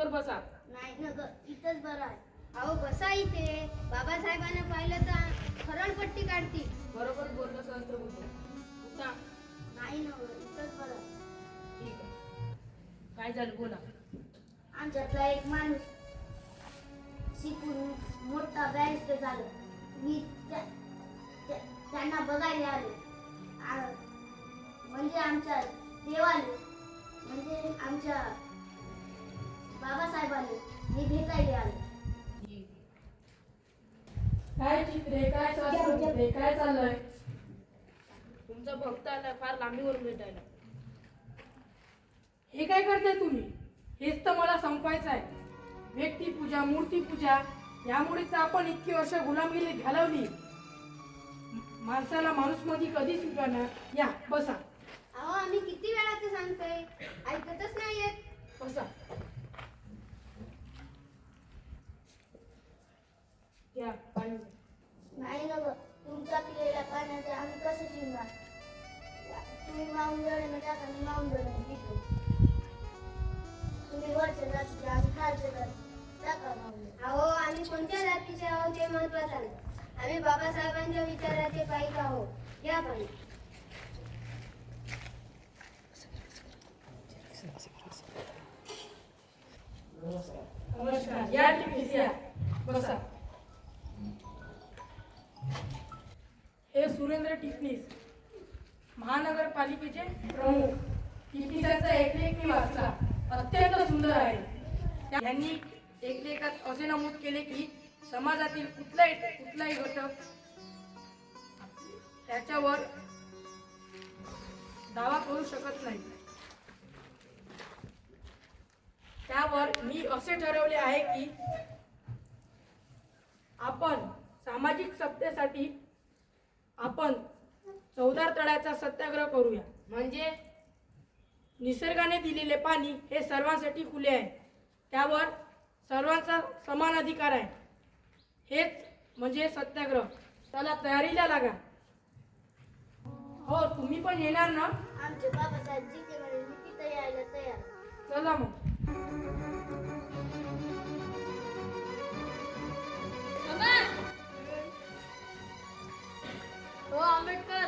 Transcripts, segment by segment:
खुर्चीवर बसा. नाही न ग, इथंच बरं आहे. अहो बसा इथे. बाबासाहेबांना पाहिलं तर खरडपट्टी काढतील. बरोबर बोललं सहस्त्रबुद्धे. उठा. नाही न ग, इथंच बरं आहे. ठीक आहे. काय झालं बोला. आमच्यातला एक माणूस शिकून मोठा बॅरिस्टर झालं. मी त्यांना बघायला आलो. म्हणजे आमच्या देवाले, म्हणजे आमच्या बाबासाहेबांनी मी भेटायला आलो. काय चित्रे, काय सहस्त्रबुद्धे, काय चाललंय? तुमचा भक्त आला फार लांबीवरून भेटायला. हे काय करताय तुम्ही? हेच तर मला संपवायचं आहे. व्यक्तिपूजा, मूर्तीपूजा यामुळेच आपण इतकी वर्ष गुलामगिरी घालवली. माणसाला माणूस मध्ये कधी स्वीकारणार? या बसा. अहो आम्ही किती वेळा ते सांगतोय, ऐकतच नाहीयेत. बसा. घ्या पाणी. नाही ना ग, तुमच्या पिलेल्या पाण्याचे आम्ही कसं शिवणार? तुम्ही माऊन गडे टाका, मी माऊन गडे पितो. तुम्ही वरच्या जातीचे, आम्ही खालच्या जातीचे, टाका माऊन. अहो आम्ही कोणत्या जातीचे आहोत ते महत्वाचं नाही. आम्ही बाबासाहेबांच्या विचाराचे पाहिजे आहोत. घ्या पाणी. नमस्कार. या टिपणीस या. बसा. हे सुरेंद्र टिपणीस, महानगरपालिकेचे प्रमुख. टिपणीसांचा एकलेख मी वाचला, अत्यंत सुंदर आहे. यांनी एकलेखात असे नमूद केले की समाजातील कुठलाही घटक त्याच्यावर दावा करू शकत नाही. त्यावर मी असे ठरवले आहे की आपण सामाजिक सत्तेसाठी आपण चौदार तळ्याचा सत्याग्रह करूया. म्हणजे निसर्गाने दिलेले पाणी हे सर्वांसाठी खुले आहे. त्यावर सर्वांचा समान अधिकार आहे. हेच म्हणजे सत्याग्रह. चला तयारीला लागा. हो तुम्ही पण येणार ना? आमचे बाबासाहेब जिथे म्हणे मी तिथे यायला तयार. चला मग. हो आंबेडकर,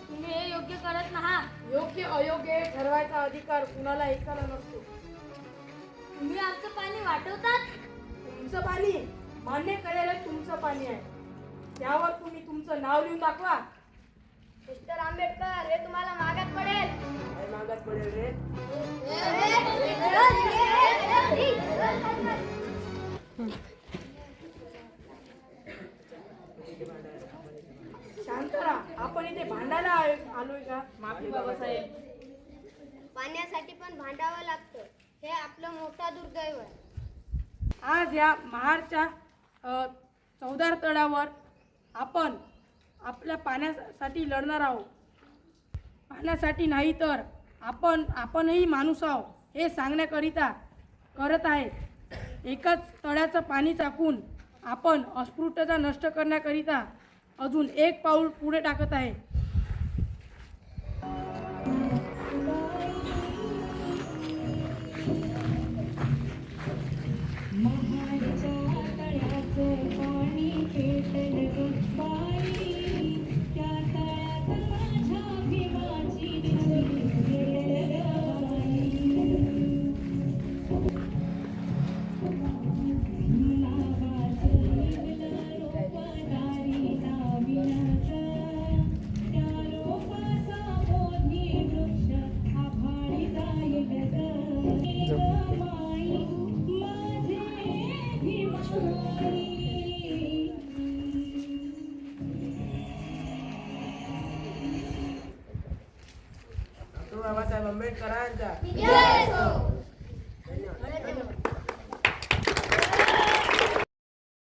तुम्ही हे योग्य करत नाही. योग्य अयोग्य हे ठरवायचा अधिकार कुणाला एकाला नसतो. तुम्ही आमचं पाणी वाटवतात. तुमचं पाणी मान्य करायला तुमचं पाणी आहे. त्यावर तुम्ही तुमचं नाव लिहून दाखवा. मिस्टर आंबेडकर, हे तुम्हाला मागात पडेल. काय मागात पडेल रे? शांत राहा. आपण इथे भांडायला आलोय का? माफी बाबासाहेब. पाण्यासाठी पण भांडावं लागतं, हे आपलं मोठा दुर्दैव आहे. आज या महाडच्या चौदार तळ्यावर आपण आपल्या पाण्यासाठी लढणार आहोत. पाण्यासाठी नाही तर आपणही माणूस आहोत हे सांगण्याकरिता करत आहे. एकच तळ्याचं पाणी टाकून आपण अस्पृश्यता नष्ट करण्याकरिता अजून एक पाऊल पुढे टाकत आहे. बाबासाहेब आंबेडकरांचा जय हो.